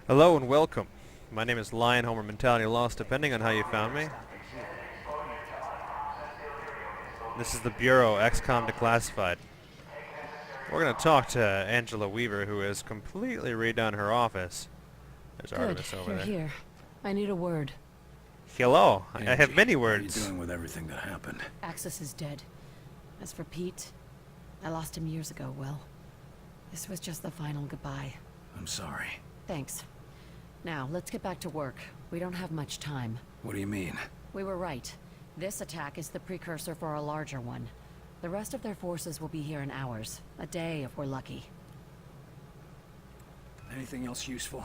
Hello and welcome. My name is Lion Homer Mentality Lost, depending on how you found me. This is the Bureau, XCOM Declassified. We're going to talk to Angela Weaver, who has completely redone her office. There's Good, Artemis over you're there. here. I need a word. Hello. I have Angie, many What are you words. doing with everything that happened? Axis is dead. As for Pete, I lost him years ago, Will. This was just the final goodbye. I'm sorry. Thanks. Now, let's get back to work. We don't have much time. What do you mean? We were right. This attack is the precursor for a larger one. The rest of their forces will be here in hours. A day if we're lucky. Anything else useful?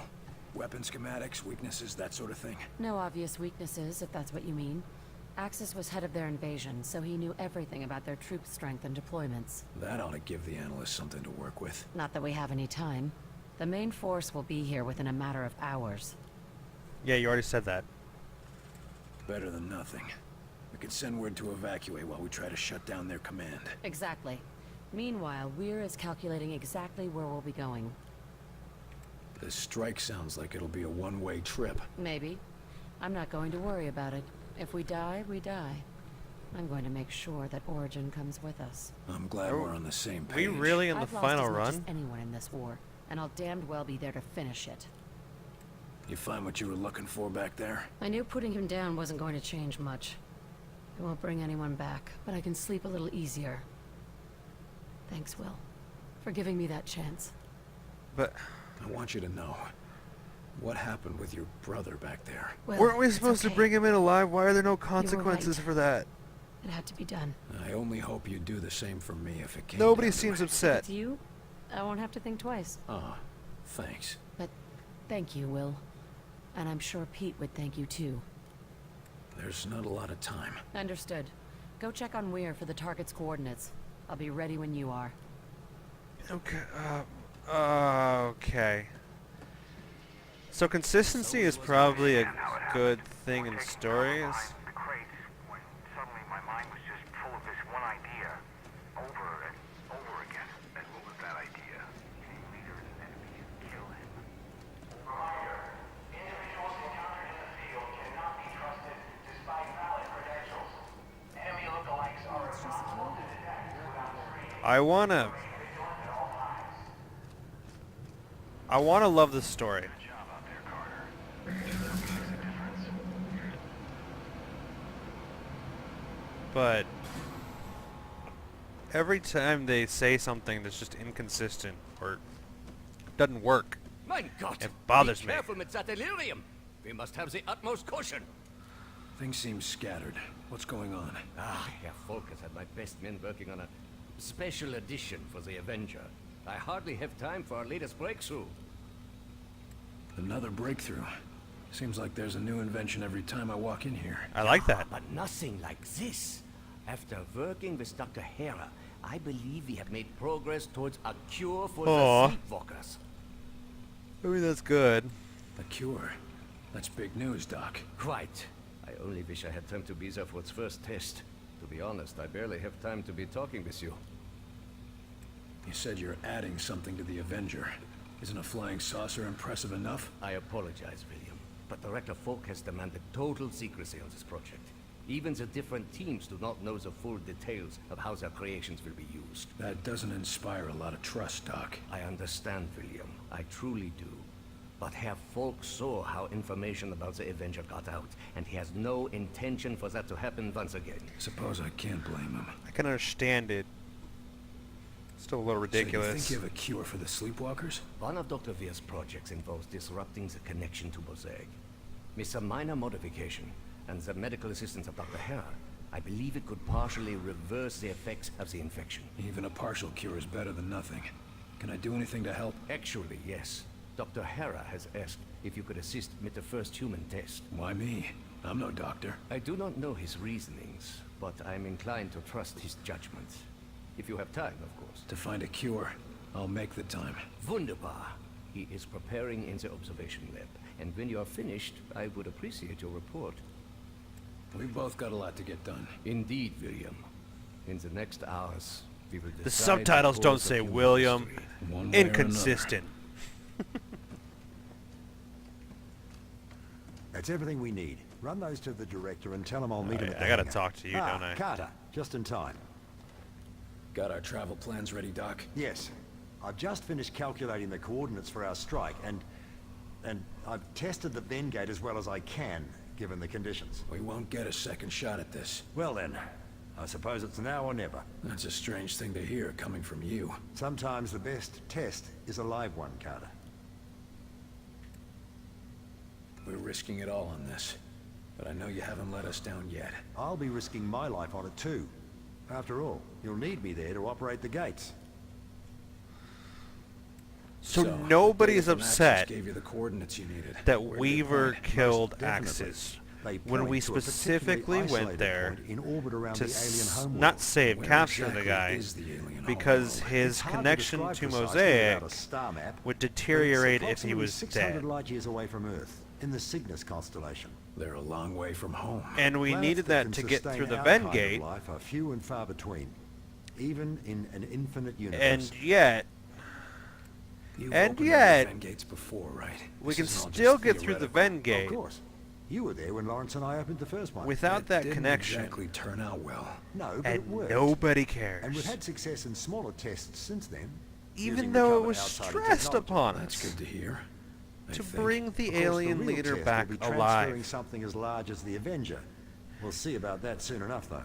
Weapon schematics, weaknesses, that sort of thing? No obvious weaknesses, if that's what you mean. Axis was head of their invasion, so he knew everything about their troop strength and deployments. That ought to give the analysts something to work with. Not that we have any time. The main force will be here within a matter of hours. Yeah, you already said that. Better than nothing. We could send word to evacuate while we try to shut down their command. Exactly. Meanwhile, Weir is calculating exactly where we'll be going. This strike sounds like it'll be a one-way trip. Maybe. I'm not going to worry about it. If we die, we die. I'm going to make sure that Origin comes with us. I'm glad we're on the same We page. really in the I've final lost as much run? as anyone in this war, and I'll damned well be there to finish it. You find what you were looking for back there? I knew putting him down wasn't going to change much. It won't bring anyone back, but I can sleep a little easier. Thanks, Will, for giving me that chance. But I want you to know. What happened with your brother back there? Will, weren't we it's supposed to okay. bring him in alive? Why are there no consequences right. for that? It had to be done. I only hope you do the same for me if it came Nobody down to seems it. upset. It's you. I won't have to think twice. Ah, thanks. But thank you, Will. And I'm sure Pete would thank you too. There's not a lot of time. Understood. Go check on Weir for the target's coordinates. I'll be ready when you are. Okay. Okay. So consistency is probably a good thing in stories. The crates when suddenly my mind was just full of this one idea over and over again. And what was that idea? Team leader is an enemy. Kill him. Reminder, individuals encountered in the field cannot be trusted despite valid credentials. Enemy lookalikes are impossible to detect without screening. I wanna love this story. But every time they say something that's just inconsistent or doesn't work, Mein Gott! it bothers Be me. careful with that delirium. We must have the utmost caution. Things seem scattered. What's going on? Herr Volk has had my best men working on a special edition for the Avenger. I hardly have time for our latest breakthrough. Another breakthrough. Seems like there's a new invention every time I walk in here. I like that. But nothing like this. After working with Dr. Hera, I believe we have made progress towards a cure for Aw. the sleepwalkers. Maybe that's good. A cure. That's big news, Doc. Quite. I only wish I had time to be there for its first test. To be honest, I barely have time to be talking with you. You said you're adding something to the Avenger. Isn't a flying saucer impressive enough? I apologize, William, but Director Folk has demanded total secrecy on this project. Even the different teams do not know the full details of how their creations will be used. That doesn't inspire a lot of trust, Doc. I understand, William. I truly do. But Herr Folk saw how information about the Avenger got out, and he has no intention for that to happen once again. Suppose I can't blame him. I can understand it. Still a little So you ridiculous. think you have a cure for the sleepwalkers? One of Dr. Weir's projects involves disrupting the connection to Mosaic. With some minor modification, and the medical assistance of Dr. Hera, I believe it could partially reverse the effects of the infection. Even a partial cure is better than nothing. Can I do anything to help? Actually, yes. Dr. Hera has asked if you could assist with the first human test. Why me? I'm no doctor. I do not know his reasonings, but I'm inclined to trust his judgment. If you have time, of course. To find a cure, I'll make the time. Wunderbar. He is preparing in the observation lab, and when you are finished, I would appreciate your report. We've both got a lot to get done. Indeed, William. In the next hours, we will The decide subtitles the don't course of say human William. history. One way or another. Inconsistent. It's everything we need. Run those to the director and tell him I'll meet him at the I gotta hangar. talk to you, don't I? Carter, just in time. Got our travel plans ready, Doc? Yes. I've just finished calculating the coordinates for our strike, and I've tested the Ven gate as well as I can, given the conditions. We won't get a second shot at this. Well then, I suppose it's now or never. That's a strange thing to hear coming from you. Sometimes the best test is a live one, Carter. We're risking it all on this. But I know you haven't let us down yet. I'll be risking my life on it too. After all, you'll need me there to operate the gates. So Dave nobody's and Axis upset gave you the coordinates you needed. that Where'd they Weaver point? killed Definitely. Axis They when we point to a specifically particularly went isolated there point in orbit around to the alien homeworld. not save, Where capture exactly the guy, is the alien because homeworld? his It's hard connection describe to precisely Mosaic without a star map, would but it's deteriorate if he approximately was 600 dead. light years away from Earth, in the Cygnus constellation. They're a long way from home. And we Planets needed that that can to get sustain through the our Ven kind of gate, life are few and far between, even in an infinite universe. and yet You've and opened yet, the Ven gates before, right? we This can is all still just get through the theoretical. Ven gate Of course. You were there when Lawrence and I opened the first one. without that didn't connection, exactly turn out well. No, but it and worked. nobody And we've cares, had success in smaller tests since then. even using though it recovered was outsider stressed technology. upon That's us good to hear. I to think. bring the Of course, alien the real leader test back will be transferring alive. something as large as the Avenger. We'll see about that soon enough, though.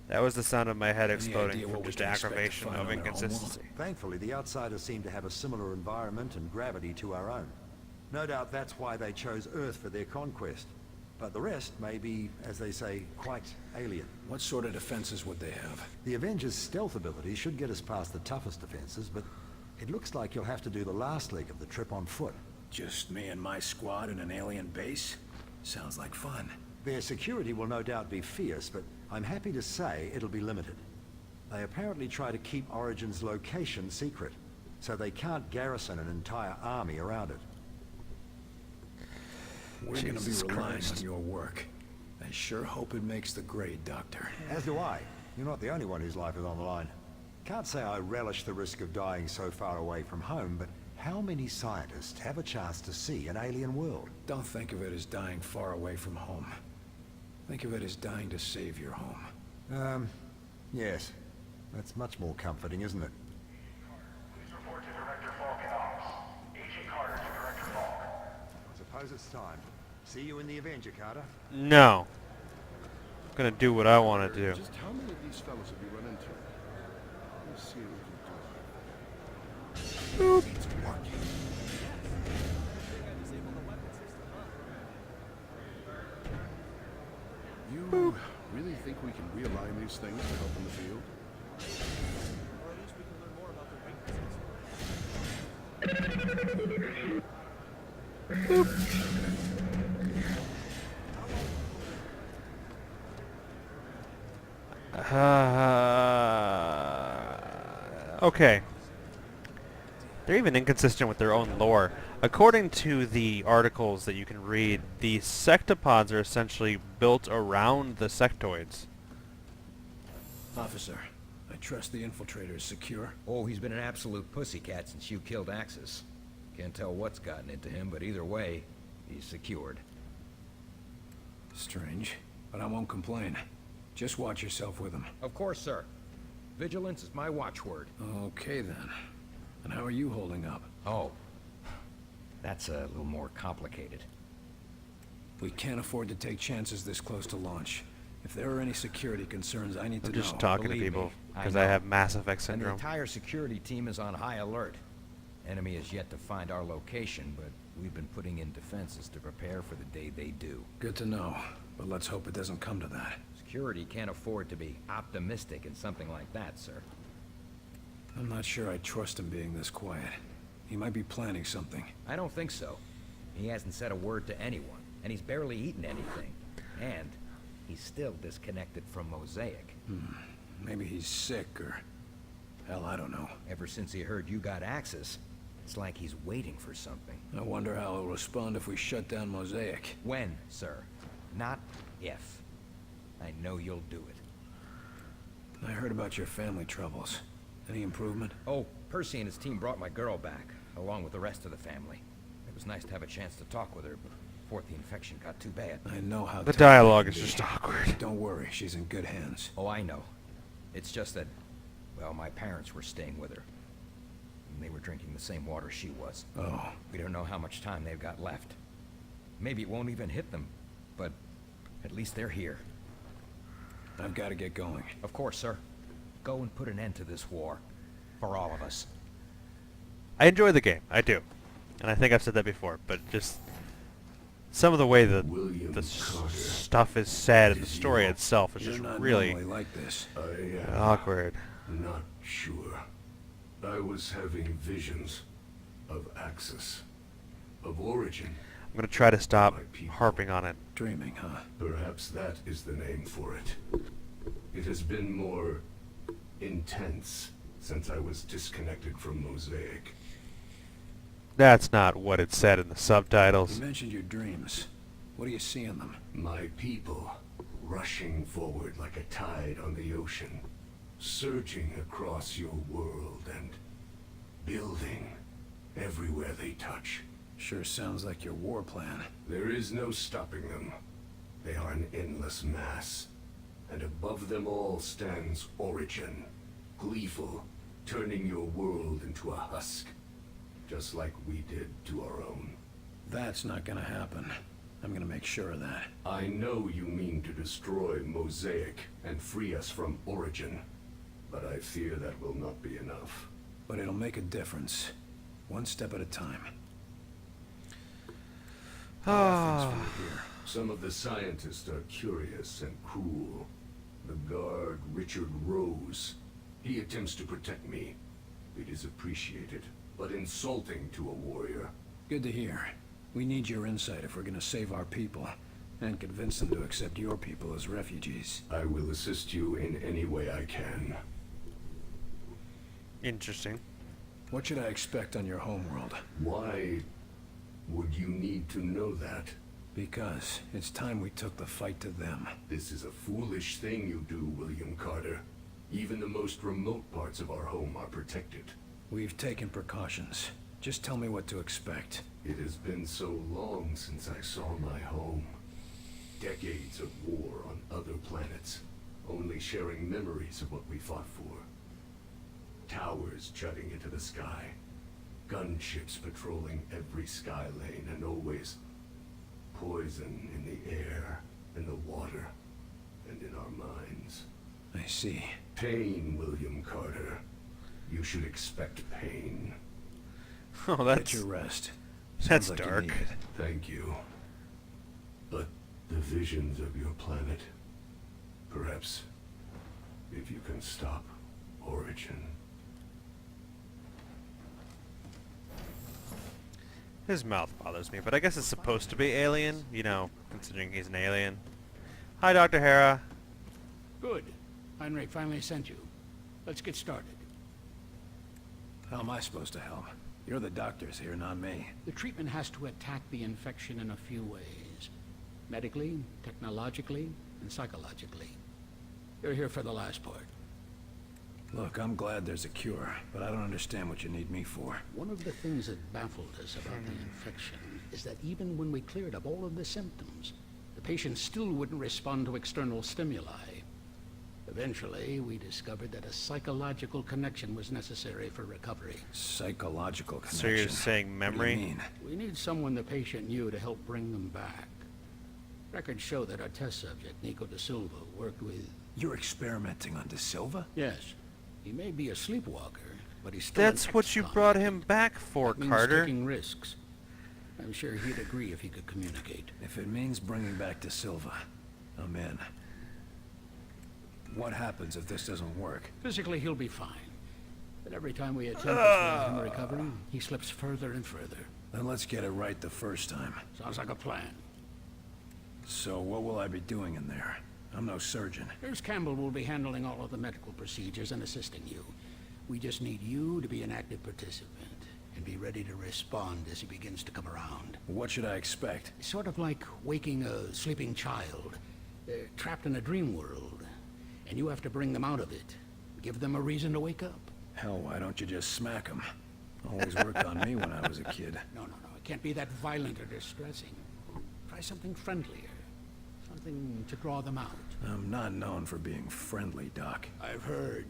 That was the sound of my head Any exploding idea from what we just can expect to aggravation find of on their inconsistency. Thankfully, the outsiders seem to have a similar environment and gravity to our own. No doubt that's why they chose Earth for their conquest. But the rest may be, as they say, quite alien. What sort of defenses would they have? The Avenger's stealth ability should get us past the toughest defenses, but it looks like you'll have to do the last leg of the trip on foot. Just me and my squad in an alien base? Sounds like fun. Their security will no doubt be fierce, but I'm happy to say it'll be limited. They apparently try to keep Origin's location secret, so they can't garrison an entire army around it. We're gonna be Jesus relying Christ. on your work. I sure hope it makes the grade, Doctor. As do I. You're not the only one whose life is on the line. Can't say I relish the risk of dying so far away from home, but how many scientists have a chance to see an alien world? Don't think of it as dying far away from home. Think of it as dying to save your home. Yes. That's much more comforting, isn't it? Please report to Director Falk in office. Agent Carter to Director Falk. I suppose it's time. See you in the Avenger, Carter. No. I'm gonna do what I want to do. Just how many of these fellows have you run into? Let's see what we can do. It's working. You really think we can realign these things to help in the field? Okay. They're even inconsistent with their own lore. According to the articles that you can read, the sectopods are essentially built around the sectoids. Officer, I trust the infiltrator is secure. Oh, he's been an absolute pussycat since you killed Axis. Can't tell what's gotten into him, but either way, he's secured. Strange, but I won't complain. Just watch yourself with him. Of course, sir. Vigilance is my watchword. Okay then. And how are you holding up? Oh, that's a little more complicated. We can't afford to take chances this close to launch. If there are any security concerns, I need to I'm know. just talking to believe people me, I because I know. have Mass Effect And the syndrome. entire security team is on high alert. Enemy has yet to find our location, but we've been putting in defenses to prepare for the day they do. Good to know, but let's hope it doesn't come to that. Security can't afford to be optimistic in something like that, sir. I'm not sure I trust him being this quiet. He might be planning something. I don't think so. He hasn't said a word to anyone, and he's barely eaten anything. And he's still disconnected from Mosaic. Maybe he's sick or... hell, I don't know. Ever since he heard you got Axis, it's like he's waiting for something. I wonder how he'll respond if we shut down Mosaic. When, sir? Not if. I know you'll do it. I heard about your family troubles. Any improvement? Oh, Percy and his team brought my girl back, along with the rest of the family. It was nice to have a chance to talk with her before the infection got too bad. I know how The tough dialogue it is can just be. awkward. Don't worry, she's in good hands. Oh, I know. It's just that, well, my parents were staying with her. And they were drinking the same water she was. Oh, We don't know how much time they've got left. Maybe it won't even hit them, but at least they're here. I've got to get going. Of course, sir. Go and put an end to this war. For all of us. I enjoy the game. I do. And I think I've said that before, but just some of the way that William the Carter. stuff is said and the story itself is You're just not really normally like this. I am awkward. not sure. I was having visions of Axis, of origin. I'm going to try to stop My people. harping on it. Dreaming, huh? Perhaps that is the name for it. It has been more intense since I was disconnected from Mosaic. That's not what it said in the You subtitles. mentioned your dreams. What do you see in them? My people rushing forward like a tide on the ocean, surging across your world and building everywhere they touch. Sure sounds like your war plan. There is no stopping them. They are an endless mass. And above them all stands Origin, gleeful, turning your world into a husk. Just like we did to our own. That's not gonna happen. I'm gonna make sure of that. I know you mean to destroy Mosaic and free us from Origin. But I fear that will not be enough. But it'll make a difference. One step at a time. How are things for you here? Some of the scientists are curious and cruel. The guard, Richard Rose. He attempts to protect me. It is appreciated, but insulting to a warrior. Good to hear. We need your insight if we're gonna save our people, and convince them to accept your people as refugees. I will assist you in any way I can. Interesting. What should I expect on your homeworld? Why would you need to know that? Because it's time we took the fight to them. This is a foolish thing you do, William Carter. Even the most remote parts of our home are protected. We've taken precautions. Just tell me what to expect. It has been so long since I saw my home. Decades of war on other planets, only sharing memories of what we fought for. Towers jutting into the sky, gunships patrolling every sky lane, and always poison in the air, in the water, and in our minds. I see. Pain, William Carter. You should expect pain. Oh, Get that's your rest. that's Sounds like you dark. need it. Thank you. But the visions of your planet, perhaps, if you can stop Origin. His mouth bothers me, but I guess it's supposed to be alien, you know, considering he's an alien. Hi, Dr. Hera. Good. Heinrich finally sent you. Let's get started. How am I supposed to help? You're the doctors here, not me. The treatment has to attack the infection in a few ways. Medically, technologically, and psychologically. You're here for the last part. Look, I'm glad there's a cure, but I don't understand what you need me for. One of the things that baffled us about the infection is that even when we cleared up all of the symptoms, the patient still wouldn't respond to external stimuli. Eventually, we discovered that a psychological connection was necessary for recovery. Psychological connection. So you're saying memory? What do you mean? We need someone the patient knew to help bring them back. Records show that our test subject, Nico da Silva, worked with... You're experimenting on De Silva? Yes. He may be a sleepwalker, but he's still That's an what you XCOM brought agent. him back for, That means Carter. taking risks. I'm sure he'd agree if he could communicate. If it means bringing back De Silva, I'm in. What happens if this doesn't work? Physically, he'll be fine. But every time we attempt to slow him recovery, he slips further and further. Then let's get it right the first time. Sounds like a plan. So what will I be doing in there? I'm no surgeon. Nurse Campbell will be handling all of the medical procedures and assisting you. We just need you to be an active participant and be ready to respond as he begins to come around. What should I expect? It's sort of like waking a sleeping child. They're trapped in a dream world, and you have to bring them out of it. Give them a reason to wake up. Hell, why don't you just smack him? Always worked on me when I was a kid. No, it can't be that violent or distressing. Try something friendlier. Something to draw them out. I'm not known for being friendly, Doc. I've heard.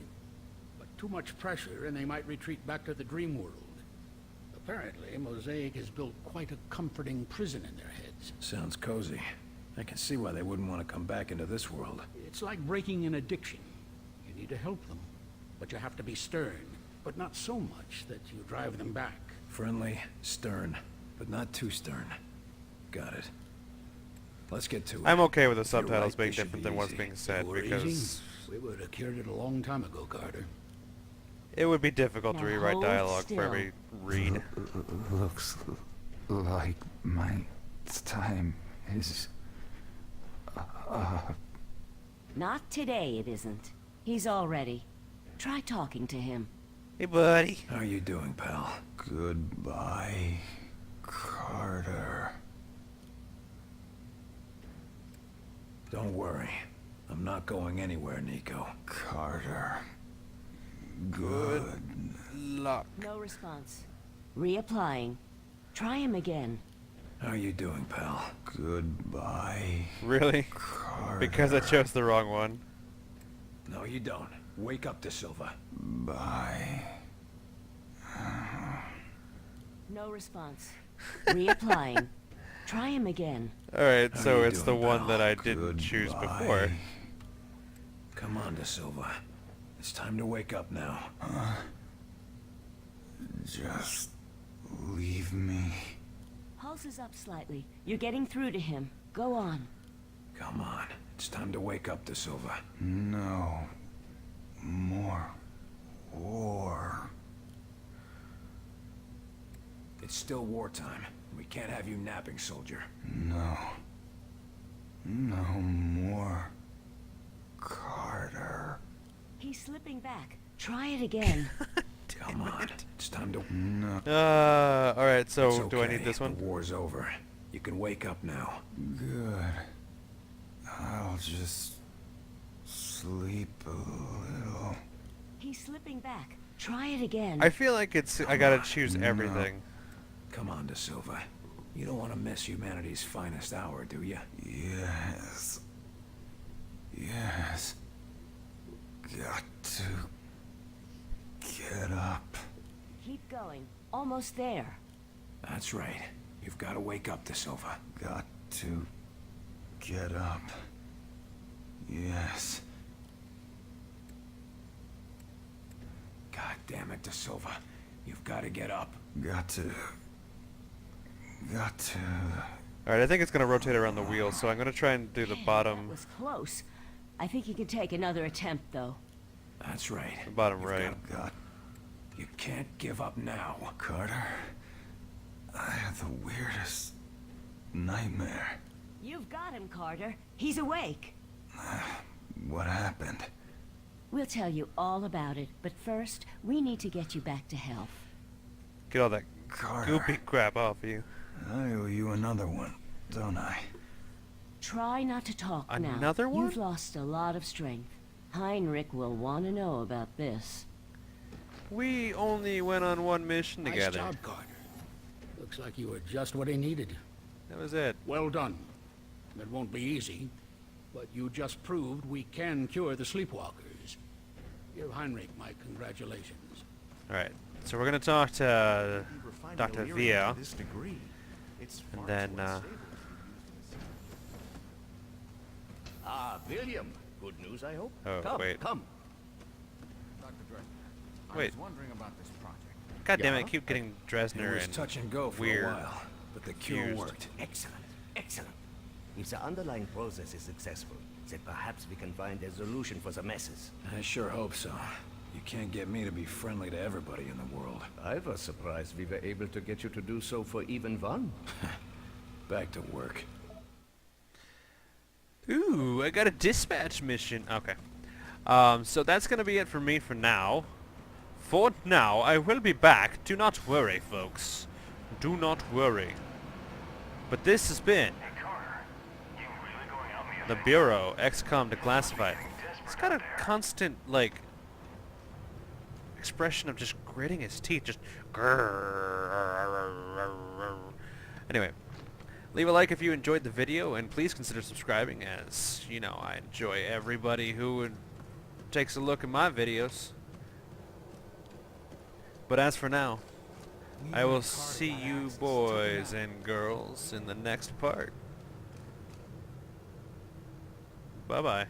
But too much pressure and they might retreat back to the dream world. Apparently, Mosaic has built quite a comforting prison in their heads. Sounds cozy. I can see why they wouldn't want to come back into this world. It's like breaking an addiction. You need to help them, but you have to be stern, but not so much that you drive them back. Friendly, stern, but not too stern. Got it. Let's get to it. I'm okay with the If you're subtitles right, being this should different be than what's easy. being said, If it were because easy, we would have cured it a long time ago, Carter. it would be difficult to Now rewrite hold dialogue still. for every read. Looks like my time is Not today, it isn't. He's all ready. Try talking to him. Hey, buddy. How are you doing, pal? goodbye, Carter. Don't worry. I'm not going anywhere, Nico. Carter. Good Luck. No response. Reapplying. Try him again. How are you doing, pal? goodbye, Really? Carter. Because I chose the wrong one. No, you don't. Wake up, De Silva. Bye. No response. Reapplying. Try him again. Alright, How so you it's the doing, one pal? that I didn't choose before. Goodbye. Come on, De Silva. It's time to wake up now. Just leave me. Pulse is up slightly. You're getting through to him. Go on. Come on. It's time to wake up, De Silva. No more war. It's still wartime. We can't have you napping, soldier. No more Carter. He's slipping back. Try it again. Come on. It's time to... No. Alright, so It's do I okay. need this one? The war's over. You can wake up now. Good. I'll just sleep a little. He's slipping back. Try it again. I feel like I gotta on. choose No. everything. Come on, De Silva. You don't want to miss humanity's finest hour, do you? Yes. Yes. Got to get up. Keep going. Almost there. That's right. You've got to wake up, De Silva. Got to get up. Yes. God damn it, De Silva. You've got to get up. Got to. Alright, I think it's gonna rotate around the wheel, so I'm gonna try and do the That bottom, was close. I think you can take another attempt, though. That's right. the bottom You've right. got- You can't give up now. Carter, I had the weirdest nightmare. You've got him, Carter. He's awake. What happened? We'll tell you all about it, but first, we need to get you back to health. Get all that Carter, goopy crap off you. I owe you another one, don't I? Try not to talk now. Another one? You've lost a lot of strength. Heinrich will want to know about this. We only went on one mission Nice together. job, Carter. Looks like you were just what he needed. That was it. Well done. It won't be easy, but you just proved we can cure the sleepwalkers. Give Heinrich my congratulations. Alright, so we're gonna talk to Dr. Via, and then, William. Good news, I hope. Oh, come, wait. come. Dr. Dresner, Wait. I was wondering about this project. God damn it, I Yeah? keep getting It Dresner was and touch and go for weird. a while, but the cure confused. worked. Excellent, excellent. If the underlying process is successful, then perhaps we can find a solution for the messes. I sure hope so. You can't get me to be friendly to everybody in the world. I was surprised we were able to get you to do so for even one. Back to work. Ooh, I got a dispatch mission. Okay. So that's gonna be it for me for now. For now, I will be back. Do not worry, folks. Do not worry. But this has been Hey, Carter, you really going out in the Bureau, XCOM Declassified. It's got a constant, like, expression of just gritting his teeth, just Anyway, leave a like if you enjoyed the video, and please consider subscribing, as, you know, I enjoy everybody who takes a look at my videos. But as for now, I will see you boys and girls in the next part. Bye-bye.